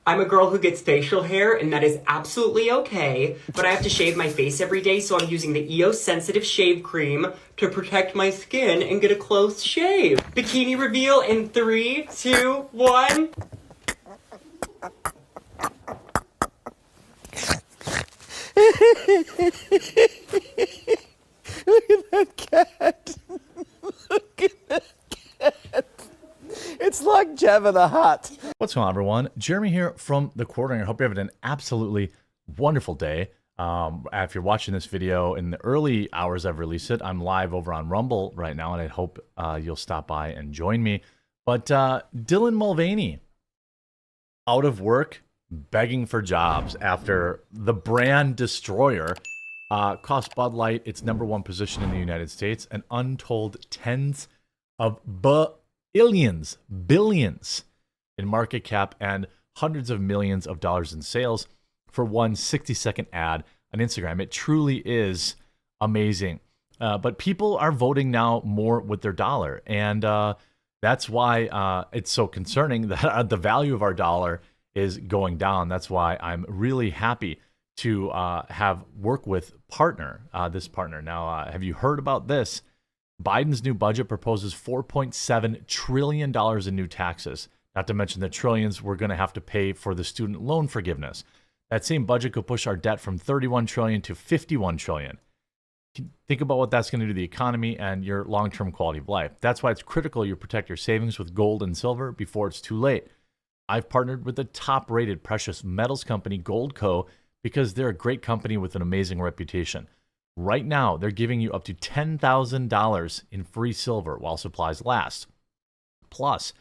I'm a girl who gets facial hair, and that is absolutely okay, but I have to shave my face every day, so I'm using the EOS Sensitive Shave Cream to protect my skin and get a close shave. Bikini reveal in 3, 2, 1. Look at that cat. Look at that cat. It's like Jabba the Hutt. What's going on, everyone? Jeremy here from The Quartering. I hope you're having an absolutely wonderful day. If you're watching this video in the early hours I've released it, I'm live over on Rumble right now, and I hope you'll stop by and join me. But Dylan Mulvaney, out of work, begging for jobs after the brand destroyer cost Bud Light its #1 position in the United States, an untold tens of billions in market cap and hundreds of millions of dollars in sales for one 60-second ad on Instagram. It truly is amazing. But people are voting now more with their dollar, and that's why it's so concerning that the value of our dollar is going down. That's why I'm really happy to have work with this partner. Now, have you heard about this? Biden's new budget proposes $4.7 trillion in new taxes, not to mention the trillions we're going to have to pay for the student loan forgiveness. That same budget could push our debt from $31 trillion to $51 trillion. Think about what that's going to do to the economy and your long-term quality of life. That's why it's critical you protect your savings with gold and silver before it's too late. I've partnered with the top-rated precious metals company, Gold Co., because they're a great company with an amazing reputation. Right now, they're giving you up to $10,000 in free silver while supplies last. Plus,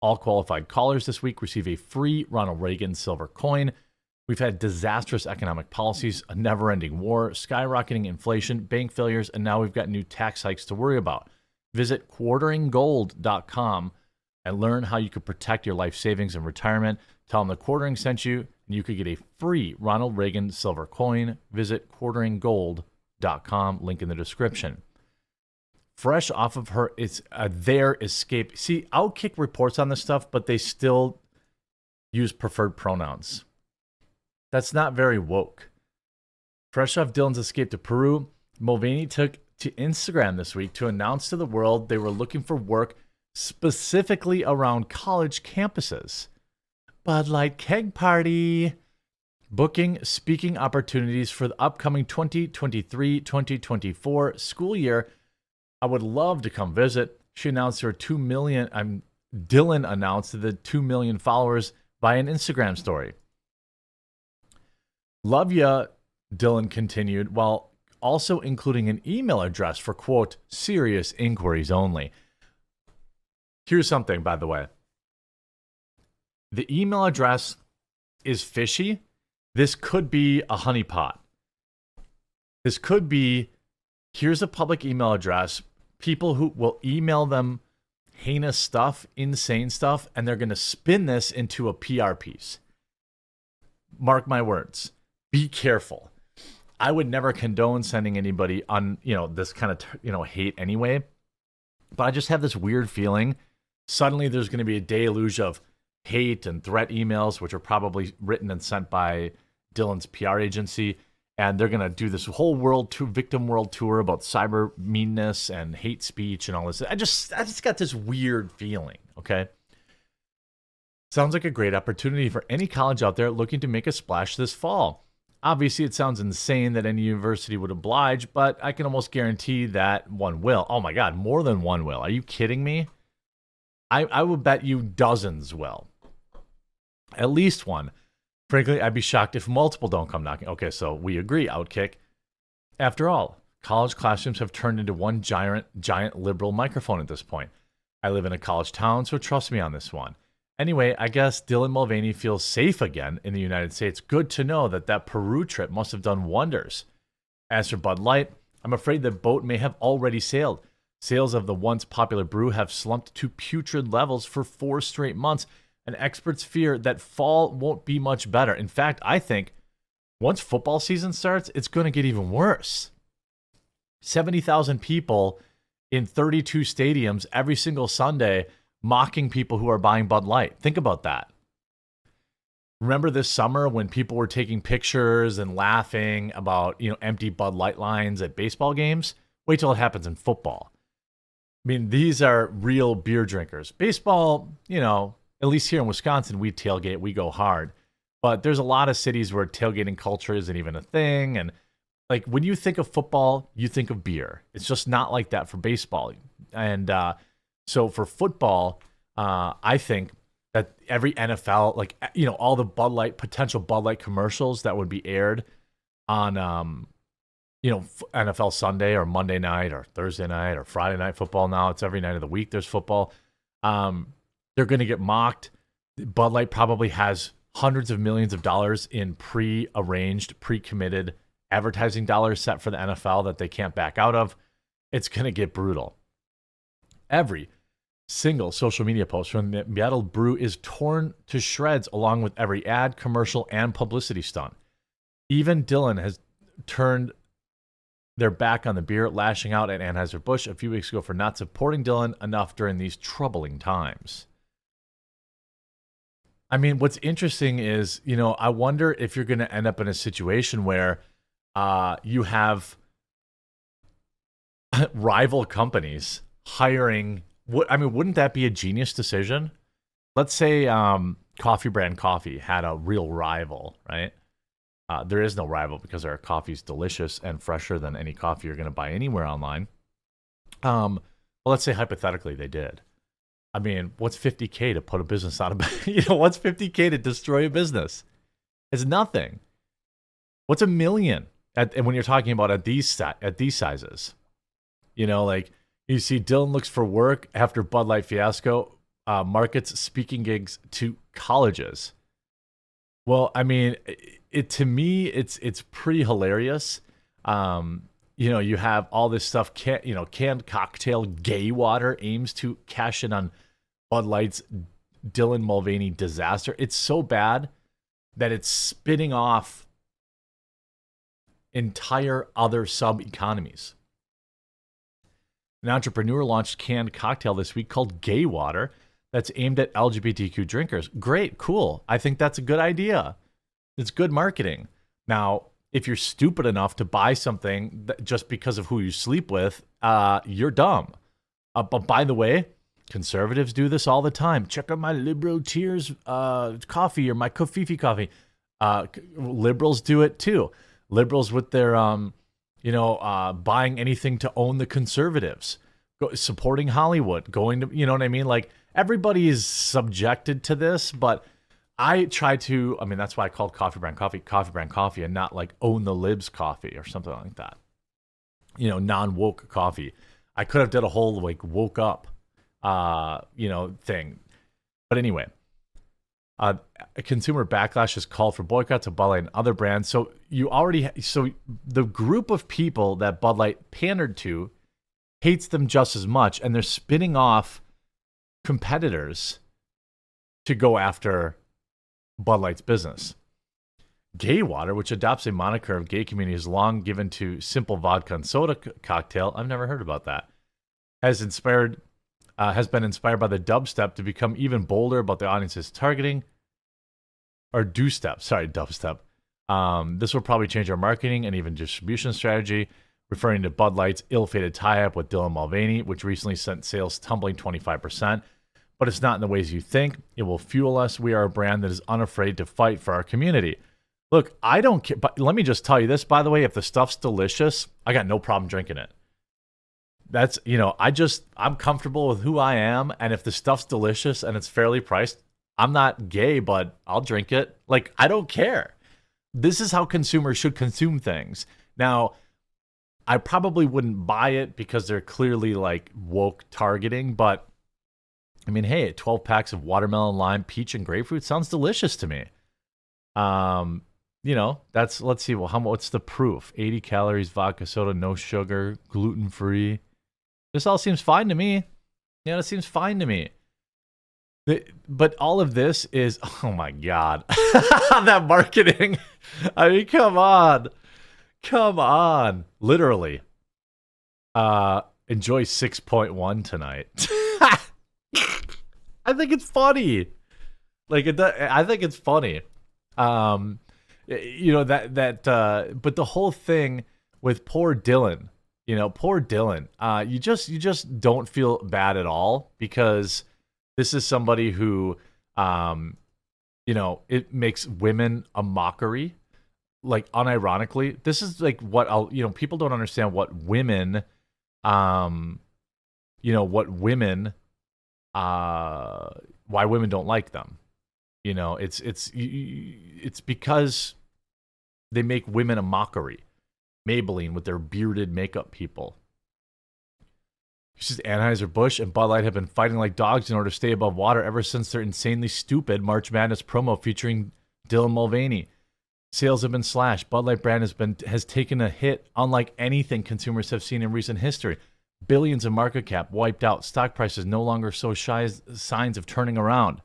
all qualified callers this week receive a free Ronald Reagan silver coin. We've had disastrous economic policies, a never-ending war, skyrocketing inflation, bank failures, and now we've got new tax hikes to worry about. Visit quarteringgold.com and learn how you could protect your life savings and retirement. Tell them the Quartering sent you, and you could get a free Ronald Reagan silver coin. Visit quarteringgold.com, link in the description. Fresh off of their escape. See, Outkick reports on this stuff, but they still use preferred pronouns. That's not very woke. Fresh off Dylan's escape to Peru, Mulvaney took to Instagram this week to announce to the world they were looking for work specifically around college campuses. Bud Light keg party. Booking speaking opportunities for the upcoming 2023-2024 school year. I would love to come visit. She announced her 2 million. Dylan announced the 2 million followers via an Instagram story. Love ya, Dylan continued, while also including an email address for, quote, serious inquiries only. Here's something, by the way. The email address is fishy. This could be a honeypot. This could be, here's a public email address, people who will email them heinous stuff, insane stuff, and they're going to spin this into a PR piece. Mark my words. Be careful. I would never condone sending anybody on, this kind of, hate anyway. But I just have this weird feeling. Suddenly there's going to be a deluge of hate and threat emails, which are probably written and sent by Dylan's PR agency. And they're going to do this whole victim world tour about cyber meanness and hate speech and all this. I just got this weird feeling, okay? Sounds like a great opportunity for any college out there looking to make a splash this fall. Obviously, it sounds insane that any university would oblige, but I can almost guarantee that one will. Oh my God, more than one will. Are you kidding me? I will bet you dozens will. At least one. Frankly, I'd be shocked if multiple don't come knocking. Okay, so we agree, Outkick. After all, college classrooms have turned into one giant liberal microphone at this point. I live in a college town, so trust me on this one. Anyway, I guess Dylan Mulvaney feels safe again in the United States. Good to know that Peru trip must have done wonders. As for Bud Light, I'm afraid the boat may have already sailed. Sales of the once popular brew have slumped to putrid levels for 4 straight months, and experts fear that fall won't be much better. In fact, I think once football season starts, it's going to get even worse. 70,000 people in 32 stadiums every single Sunday mocking people who are buying Bud Light. Think about that. Remember this summer when people were taking pictures and laughing about, empty Bud Light lines at baseball games? Wait till it happens in football. I mean, these are real beer drinkers. Baseball, at least here in Wisconsin, we tailgate, we go hard. But there's a lot of cities where tailgating culture isn't even a thing. And like when you think of football, you think of beer. It's just not like that for baseball. And so for football, I think that every NFL, like, all the potential Bud Light commercials that would be aired on, NFL Sunday or Monday night or Thursday night or Friday night football. Now it's every night of the week there's football. They're going to get mocked. Bud Light probably has hundreds of millions of dollars in pre-arranged, pre-committed advertising dollars set for the NFL that they can't back out of. It's going to get brutal. Every single social media post from the Seattle Brew is torn to shreds, along with every ad, commercial, and publicity stunt. Even Dylan has turned their back on the beer, lashing out at Anheuser-Busch a few weeks ago for not supporting Dylan enough during these troubling times. I mean, what's interesting is, I wonder if you're going to end up in a situation where you have rival companies hiring. Wouldn't that be a genius decision? Let's say Coffee Brand Coffee had a real rival, right? There is no rival because our coffee's delicious and fresher than any coffee you're going to buy anywhere online. Well, let's say hypothetically they did. I mean, what's $50K to put a business out of what's $50K to destroy a business? It's nothing. What's $1 million when you're talking about at these sizes? Like you see Dylan looks for work after Bud Light fiasco, markets speaking gigs to colleges. Well, I mean, to me, it's pretty hilarious. You have all this stuff, canned cocktail gay water aims to cash in on Bud Light's Dylan Mulvaney disaster. It's so bad that it's spinning off entire other sub-economies. An entrepreneur launched canned cocktail this week called Gay Water that's aimed at LGBTQ drinkers. Great, cool. I think that's a good idea. It's good marketing. Now, if you're stupid enough to buy something just because of who you sleep with, you're dumb. But by the way, conservatives do this all the time. Check out my Liberal Tears coffee or my Kofifi coffee. Liberals do it too. Liberals with their, buying anything to own the conservatives, supporting Hollywood, going to, you know what I mean? Like everybody is subjected to this, but I try to, that's why I called Coffee Brand Coffee and not like Own the Libs coffee or something like that. Non-woke coffee. I could have did a whole like woke up, thing. But anyway, a consumer backlash has called for boycotts of Bud Light and other brands. So the group of people that Bud Light pandered to hates them just as much, and they're spinning off competitors to go after Bud Light's business. Gay Water, which adopts a moniker of gay communities long given to simple vodka and soda cocktail, I've never heard about that, has been inspired by the dubstep to become even bolder about the audience's targeting. Or dubstep. This will probably change our marketing and even distribution strategy, referring to Bud Light's ill-fated tie-up with Dylan Mulvaney, which recently sent sales tumbling 25%. But it's not in the ways you think. It will fuel us. We are a brand that is unafraid to fight for our community. Look, I don't care. But let me just tell you this, by the way, if the stuff's delicious, I got no problem drinking it. That's, I'm comfortable with who I am. And if the stuff's delicious and it's fairly priced, I'm not gay, but I'll drink it. Like, I don't care. This is how consumers should consume things. Now, I probably wouldn't buy it because they're clearly like woke targeting, but hey, 12 packs of watermelon, lime, peach, and grapefruit sounds delicious to me. Let's see. Well, what's the proof? 80 calories, vodka, soda, no sugar, gluten-free. This all seems fine to me. Yeah, it seems fine to me. But all of this is, oh my God, that marketing. Come on. Literally. Enjoy 6.1 tonight. I think it's funny. I think it's funny. You know, but the whole thing with poor Dylan, poor Dylan, you just don't feel bad at all, because this is somebody who, it makes women a mockery. Like, unironically, this is like what people don't understand what women, why women don't like them. It's because they make women a mockery. Maybelline with their bearded makeup people. It's just Anheuser-Busch and Bud Light have been fighting like dogs in order to stay above water ever since their insanely stupid March Madness promo featuring Dylan Mulvaney. Sales have been slashed. Bud Light brand has taken a hit unlike anything consumers have seen in recent history. Billions in market cap wiped out. Stock prices no longer show signs of turning around.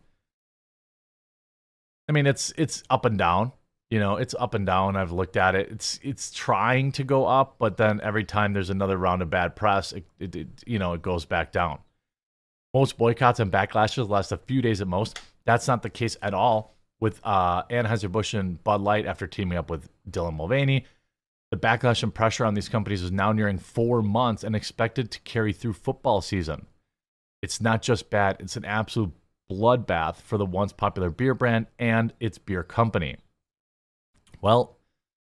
I mean, it's up and down. It's up and down. I've looked at it. It's trying to go up, but then every time there's another round of bad press, it goes back down. Most boycotts and backlashes last a few days at most. That's not the case at all with Anheuser-Busch and Bud Light after teaming up with Dylan Mulvaney. The backlash and pressure on these companies is now nearing 4 months and expected to carry through football season. It's not just bad, it's an absolute bloodbath for the once popular beer brand and its beer company. Well,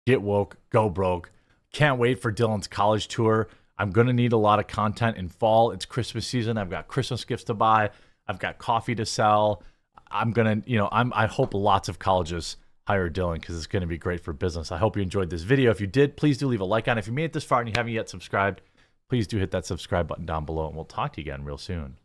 get woke, go broke. Can't wait for Dylan's college tour. I'm going to need a lot of content in fall. It's Christmas season. I've got Christmas gifts to buy. I've got coffee to sell. I hope lots of colleges hire Dylan, because it's going to be great for business. I hope you enjoyed this video. If you did, please do leave a like on it. If you made it this far and you haven't yet subscribed, please do hit that subscribe button down below, and we'll talk to you again real soon.